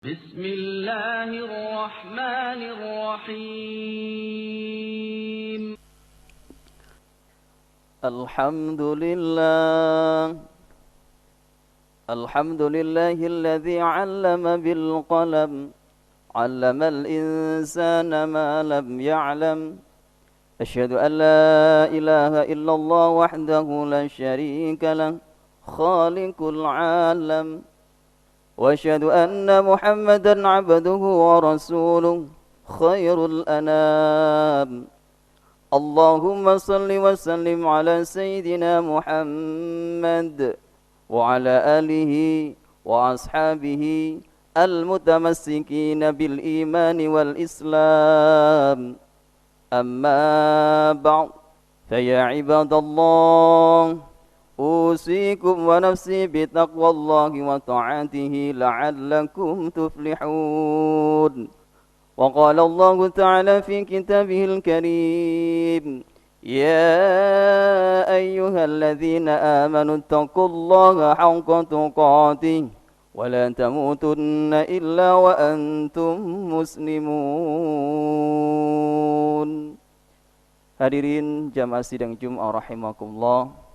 بسم الله الرحمن الرحيم الحمد لله الذي علم بالقلم علم الإنسان ما لم يعلم أشهد أن لا إله إلا الله وحده لا شريك له خالق العالم وأشهد أن محمدا عبده ورسوله خير الأنام اللهم صل وسلم على سيدنا محمد وعلى آله وأصحابه المتمسكين بالإيمان والإسلام أما بعد فيا عباد الله أوصيكم ونفسي بتقوى الله وطاعته لعلكم تفلحون وقال الله تعالى في كتابه الكريم يا أيها الذين آمنوا اتقوا الله حق تقاته ولا تموتن إلا وأنتم مسلمون. Hadirin jamaah sidang Jumat rahimakumullah,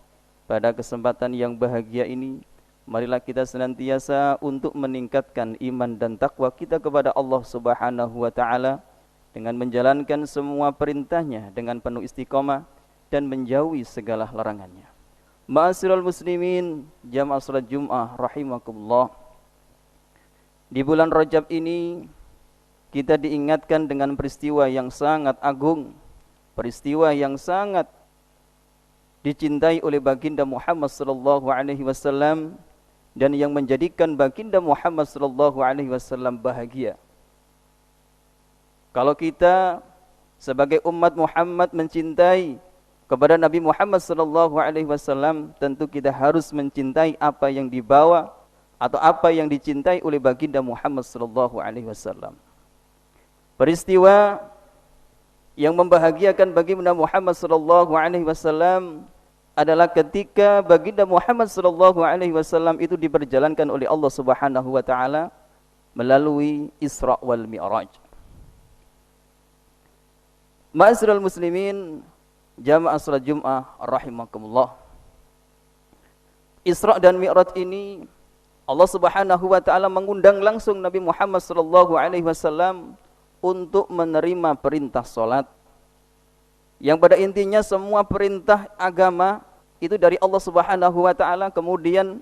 pada kesempatan yang bahagia ini marilah kita senantiasa untuk meningkatkan iman dan takwa kita kepada Allah Subhanahu wa taala dengan menjalankan semua perintahnya dengan penuh istiqomah dan menjauhi segala larangannya. Ma'asyiral muslimin, jamaah salat Jumat rahimakumullah. Di bulan Rajab ini kita diingatkan dengan peristiwa yang sangat agung, peristiwa yang sangat dicintai oleh baginda Muhammad sallallahu alaihi wasallam dan yang menjadikan baginda Muhammad sallallahu alaihi wasallam bahagia. Kalau kita sebagai umat Muhammad mencintai kepada Nabi Muhammad sallallahu alaihi wasallam, tentu kita harus mencintai apa yang dibawa atau apa yang dicintai oleh baginda Muhammad sallallahu alaihi wasallam. Peristiwa yang membahagiakan baginda Muhammad sallallahu alaihi wasallam adalah ketika baginda Muhammad sallallahu alaihi wasallam itu diperjalankan oleh Allah Subhanahu wa taala melalui Isra wal Mi'raj. Ma'asyiral muslimin, jamaah salat Jumat rahimakumullah. Isra dan Mi'raj ini Allah Subhanahu wa taala mengundang langsung Nabi Muhammad sallallahu alaihi wasallam untuk menerima perintah salat, yang pada intinya semua perintah agama itu dari Allah Subhanahu wa taala kemudian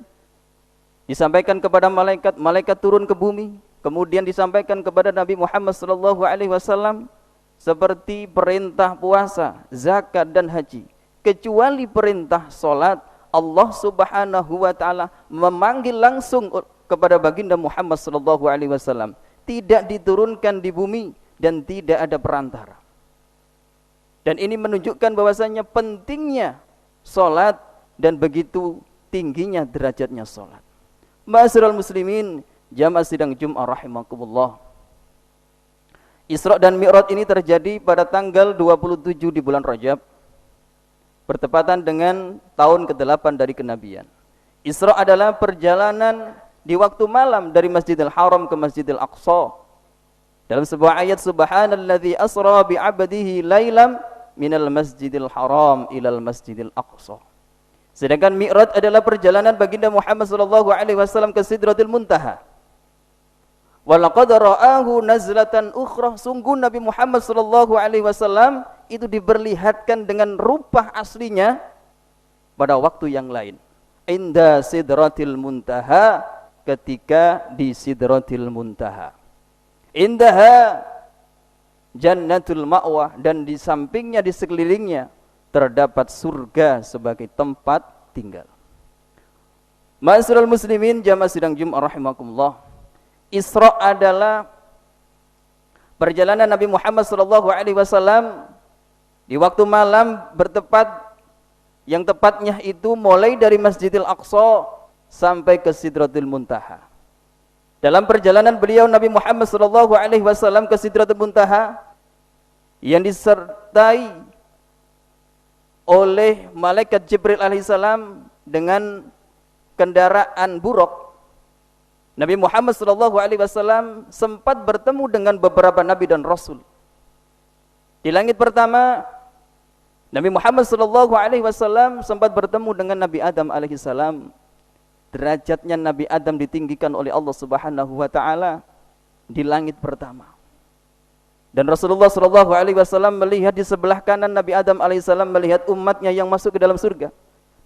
disampaikan kepada malaikat, malaikat turun ke bumi, kemudian disampaikan kepada Nabi Muhammad sallallahu alaihi wasallam seperti perintah puasa, zakat dan haji. Kecuali perintah salat, Allah Subhanahu wa taala memanggil langsung kepada baginda Muhammad sallallahu alaihi wasallam. Tidak diturunkan di bumi dan tidak ada perantara. Dan ini menunjukkan bahwasanya pentingnya salat dan begitu tingginya derajatnya salat. Ma'asyiral muslimin, jamaah sidang Jumat rahimakumullah. Isra dan Mi'raj ini terjadi pada tanggal 27 di bulan Rajab, bertepatan dengan tahun ke-8 dari kenabian. Isra adalah perjalanan di waktu malam dari Masjidil Haram ke Masjidil Aqsa. Dalam sebuah ayat, subhanalladzi asra bi 'abdihi lailam minal Masjidil Haram ilal Masjidil Aqsa. Sedangkan Mi'raj adalah perjalanan baginda Muhammad sallallahu alaihi wasallam ke Sidratil Muntaha. Wa laqad ra'ahu nazlatan ukhra, sungguh Nabi Muhammad sallallahu alaihi wasallam itu diperlihatkan dengan rupa aslinya pada waktu yang lain. Inda Sidratil Muntaha, ketika di Sidratil Muntaha. Indaha Jannatul Ma'wah, dan di sampingnya, di sekelilingnya terdapat surga sebagai tempat tinggal. Ma'asyiral muslimin, jamaah sidang Jumat rahimakumullah. Isra adalah perjalanan Nabi Muhammad sallallahu alaihi wasallam di waktu malam, bertepat yang tepatnya itu mulai dari Masjidil Aqsa sampai ke Sidratul Muntaha. Dalam perjalanan beliau Nabi Muhammad sallallahu alaihi wasallam ke Sidratul Muntaha yang disertai oleh malaikat Jibril alaihissalam dengan kendaraan buruk Nabi Muhammad SAW sempat bertemu dengan beberapa nabi dan rasul. Di langit pertama, Nabi Muhammad SAW sempat bertemu dengan Nabi Adam alaihissalam. Derajatnya Nabi Adam ditinggikan oleh Allah Subhanahu wa taala di langit pertama. Dan Rasulullah SAW melihat di sebelah kanan Nabi Adam alaihissalam, melihat umatnya yang masuk ke dalam surga,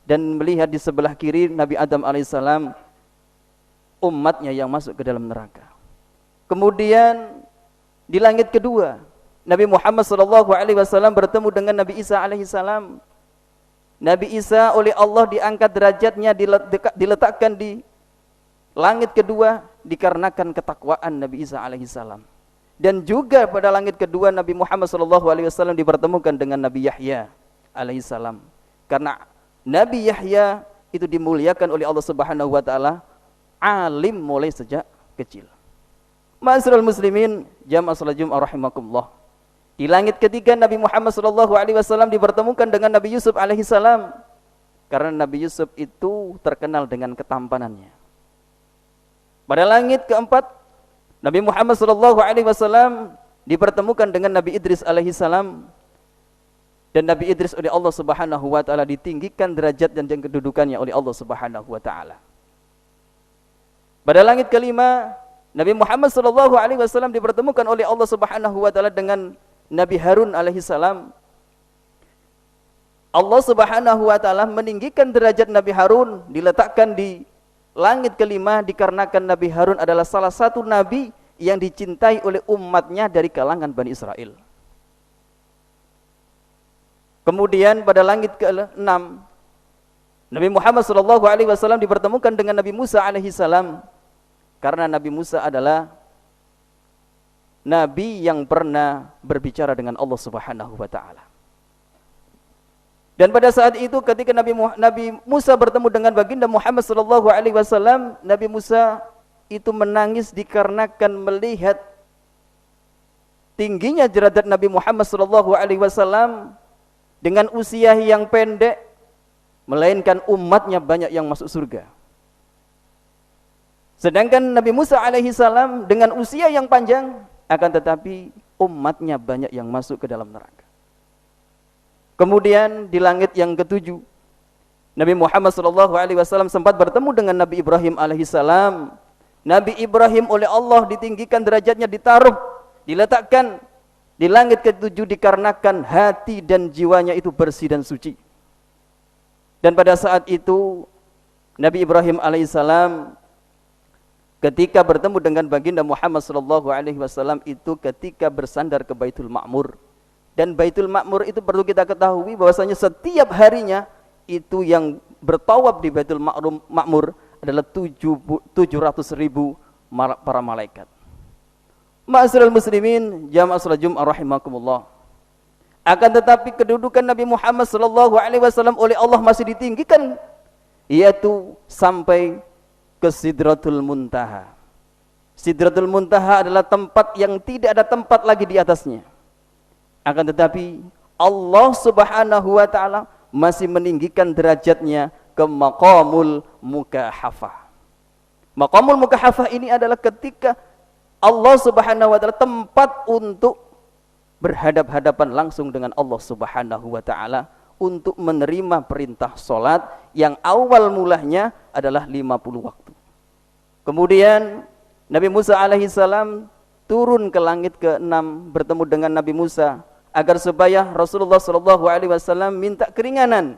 dan melihat di sebelah kiri Nabi Adam alaihissalam, umatnya yang masuk ke dalam neraka. Kemudian di langit kedua, Nabi Muhammad SAW bertemu dengan Nabi Isa alaihissalam. Nabi Isa oleh Allah diangkat derajatnya, diletakkan di langit kedua dikarenakan ketakwaan Nabi Isa alaihissalam. Dan juga pada langit kedua Nabi Muhammad SAW dipertemukan dengan Nabi Yahya alaihissalam. Karena Nabi Yahya itu dimuliakan oleh Allah Subhanahu wa taala, alim mulai sejak kecil. Ma'asyiral muslimin, jamaah salat Jumat rahimakumullah. Di langit ketiga Nabi Muhammad SAW dipertemukan dengan Nabi Yusuf alaihissalam. Karena Nabi Yusuf itu terkenal dengan ketampanannya. Pada langit keempat, Nabi Muhammad SAW dipertemukan dengan Nabi Idris alaihissalam. Dan Nabi Idris oleh Allah Subhanahu wa taala ditinggikan derajat dan kedudukannya oleh Allah Subhanahu wa taala. Pada langit kelima, Nabi Muhammad SAW dipertemukan oleh Allah Subhanahu wa taala dengan Nabi Harun alaihissalam. Allah Subhanahu wa taala meninggikan derajat Nabi Harun, diletakkan di langit kelima dikarenakan Nabi Harun adalah salah satu nabi yang dicintai oleh umatnya dari kalangan Bani Israel. Kemudian pada langit ke-6, Nabi Muhammad SAW dipertemukan dengan Nabi Musa alaihissalam. Karena Nabi Musa adalah nabi yang pernah berbicara dengan Allah Subhanahu wa taala. Dan pada saat itu ketika Nabi Musa bertemu dengan baginda Muhammad SAW, Nabi Musa itu menangis dikarenakan melihat tingginya derajat Nabi Muhammad SAW dengan usia yang pendek, melainkan umatnya banyak yang masuk surga. Sedangkan Nabi Musa alaihissalam dengan usia yang panjang, akan tetapi umatnya banyak yang masuk ke dalam neraka. Kemudian di langit yang ketujuh, Nabi Muhammad SAW sempat bertemu dengan Nabi Ibrahim alaihissalam. Nabi Ibrahim oleh Allah ditinggikan derajatnya, ditaruh, diletakkan di langit ketujuh dikarenakan hati dan jiwanya itu bersih dan suci. Dan pada saat itu Nabi Ibrahim alaihissalam ketika bertemu dengan baginda Muhammad SAW itu ketika bersandar ke Baitul Ma'mur. Dan Baitul Ma'mur itu perlu kita ketahui bahwasanya setiap harinya itu yang bertawaf di Baitul Ma'mur adalah 700.000 para malaikat. Ma'asyiral muslimin, jamaah salat Jumat rahimakumullah. Akan tetapi kedudukan Nabi Muhammad SAW oleh Allah masih ditinggikan, yaitu sampai ke Sidratul Muntaha. Sidratul Muntaha adalah tempat yang tidak ada tempat lagi di atasnya. Akan tetapi Allah Subhanahu wa taala masih meninggikan derajatnya ke Maqamul Mukahafah. Maqamul Mukahafah ini adalah ketika Allah Subhanahu wa taala tempat untuk berhadap-hadapan langsung dengan Allah Subhanahu wa taala untuk menerima perintah salat yang awal mulanya adalah 50 waktu. Kemudian Nabi Musa alaihissalam turun ke langit ke-6 bertemu dengan Nabi Musa agar supaya Rasulullah SAW minta keringanan.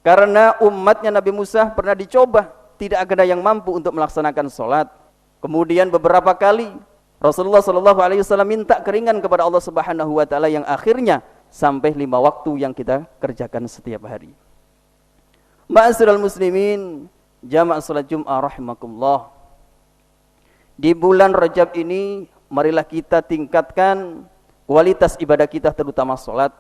Karena umatnya Nabi Musa pernah dicoba, tidak ada yang mampu untuk melaksanakan salat. Kemudian beberapa kali Rasulullah SAW minta keringan kepada Allah Subhanahu wa taala yang akhirnya sampai 5 waktu yang kita kerjakan setiap hari. Ma'asyiral muslimin, jamaah salat Jumat rahimakumullah. Di bulan Rajab ini marilah kita tingkatkan kualitas ibadah kita, terutama salat.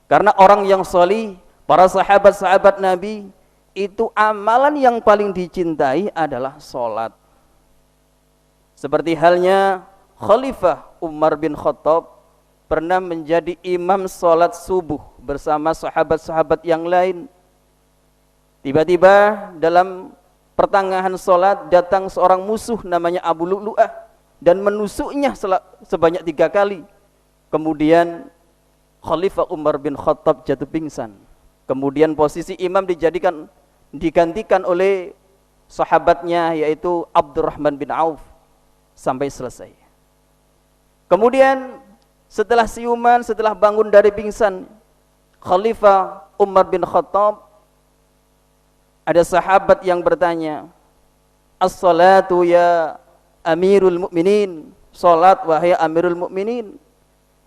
Karena orang yang salih, para sahabat-sahabat Nabi, itu amalan yang paling dicintai adalah salat. Seperti halnya Khalifah Umar bin Khattab pernah menjadi imam salat subuh bersama sahabat-sahabat yang lain. Tiba-tiba dalam pertengahan solat datang seorang musuh namanya Abu Lu'lu'ah dan menusuknya sebanyak 3 kali. Kemudian Khalifah Umar bin Khattab jatuh pingsan. Kemudian posisi imam digantikan oleh sahabatnya yaitu Abdurrahman bin Auf sampai selesai. Kemudian setelah siuman, setelah bangun dari pingsan Khalifah Umar bin Khattab, ada sahabat yang bertanya, "As-salatu ya Amirul Mukminin?" Salat wahai Amirul Mukminin.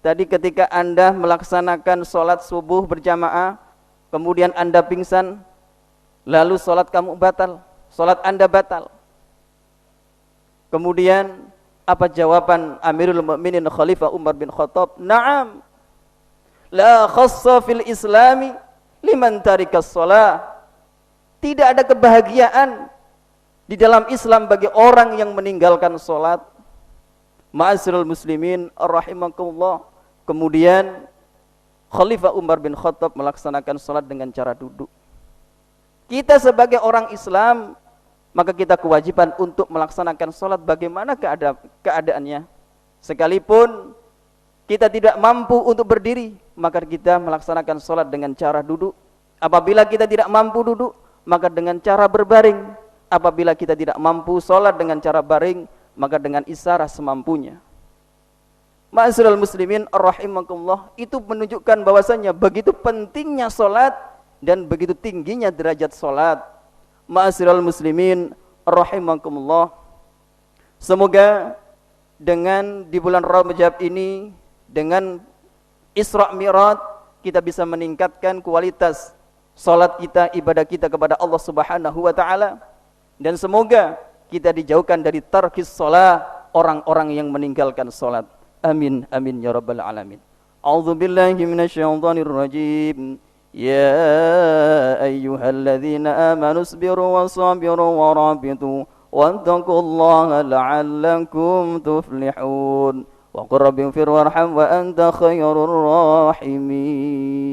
Tadi ketika Anda melaksanakan salat subuh berjamaah, kemudian Anda pingsan, lalu salat kamu batal, salat Anda batal. Kemudian apa jawaban Amirul Mukminin Khalifah Umar bin Khattab? "Na'am. La khassa fil Islami liman tarikas shalah." Tidak ada kebahagiaan di dalam Islam bagi orang yang meninggalkan salat. Ma'asyiral muslimin rahimakumullah. Kemudian Khalifah Umar bin Khattab melaksanakan salat dengan cara duduk. Kita sebagai orang Islam, maka kita kewajiban untuk melaksanakan salat bagaimana keadaannya. Sekalipun kita tidak mampu untuk berdiri, maka kita melaksanakan salat dengan cara duduk. Apabila kita tidak mampu duduk, maka dengan cara berbaring. Apabila kita tidak mampu salat dengan cara baring, maka dengan isyarat semampunya. Ma'asyiral muslimin rahimakumullah, itu menunjukkan bahwasanya begitu pentingnya salat dan begitu tingginya derajat salat. Ma'asyiral muslimin rahimakumullah, semoga dengan di bulan Rajab ini, dengan Isra Mi'raj, kita bisa meningkatkan kualitas salat kita, ibadah kita kepada Allah Subhanahu wa taala, dan semoga kita dijauhkan dari tarkis shalah, orang-orang yang meninggalkan salat. Amin amin ya rabbal alamin. A'udzu billahi minasyaitonir rajim. Ya ayyuhalladzina amanu sabiru wasabiru warabitu wattaqullaha la'allakum tuflihun. Wa qur rabbighfir warham wa anta khairur rahimin.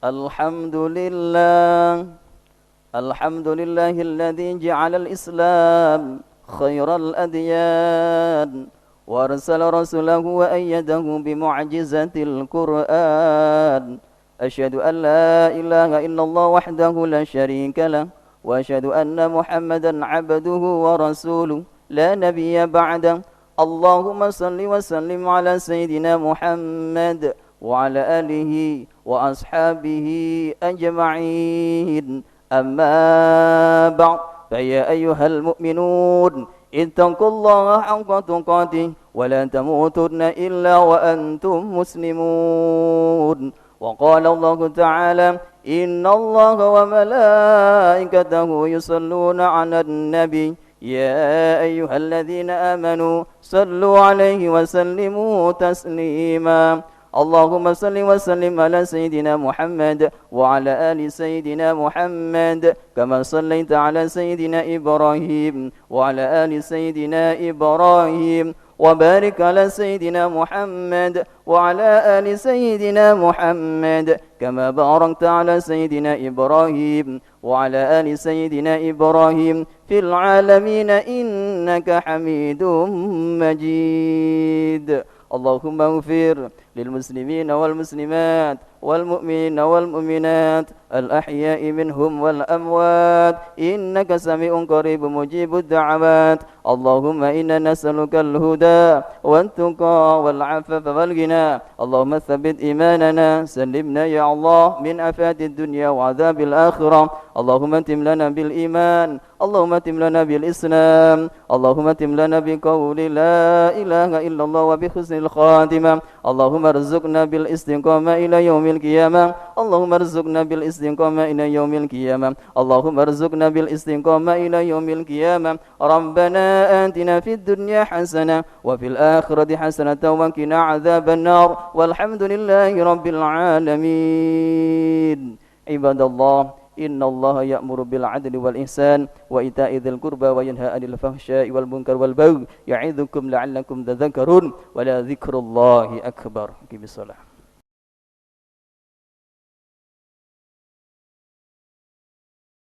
Alhamdulillahilladzi ja'alal Islam khairal adyan wa arsala rasulahu wa ayyadahu bimu'jizatil Qur'an. Asyhadu an la ilaha illallah wahdahu la syarika lah wa asyhadu anna Muhammadan 'abduhu wa rasuluh la nabiyya ba'da. Allahumma salli wa sallim ala sayyidina Muhammad wa ala alihi wa ashabihi ajma'in. Amma ba'd, fa ya ayyuhal mu'minun ittaqullaha haqqa tuqatih wa la tamutunna illa wa antum muslimun. Wa qala Allah ta'ala, innallaha wa malaikatahu yusalluna 'alan nabi ya ayyuhalladzina amanu sallu 'alaihi wa sallimu taslima. Allahumma salli wa sallim ala sayyidina Muhammad wa ala ali sayyidina Muhammad kama sallaita ala sayyidina Ibrahim wa ala ali sayyidina Ibrahim wa barik ala sayyidina Muhammad wa ala ali sayyidina Muhammad kama barakta ala sayyidina Ibrahim wa ala ali sayyidina Ibrahim fil alamin innaka Hamidum Majid. Allahumma ighfir lil muslimin wal muslimat wal mu'minin wal mu'minat al ahya'i minhum wal amwat innaka sami'un qaribun mujibud da'awat. Allahumma inna nas'aluka al huda wat tuqa wal 'afafa wal ghina. Allahumma tsabbit imanana, sallimna ya Allah min afatid dunya wa 'adzabil akhirah. Allahumma tim lana bil iman, Allahumma tim lana bil islam, Allahumma tim lana bi qawli la ilaha illallah wa bi husnil khatimah. Allahumma arzuqna bil istiqamah ila yaumil qiyamah. Allahumma arzuqna bil istiqamah ila yaumil qiyamah. Allahumma arzuqna bil istiqamah ila yaumil qiyamah. Rabbana atina fid dunya hasanah wa fil akhirati hasanah wa qina adzaban nar. Walhamdulillahi rabbil alamin. Ibadallah, Innallaha ya'muru bil 'adli wal ihsan wa ita'i dzil qurba wa yanha 'anil fahsya'i wal munkar wal baghi ya'idzukum la'allakum tadhakkarun wa la dzikrullahi akbar. Aqimish shalah.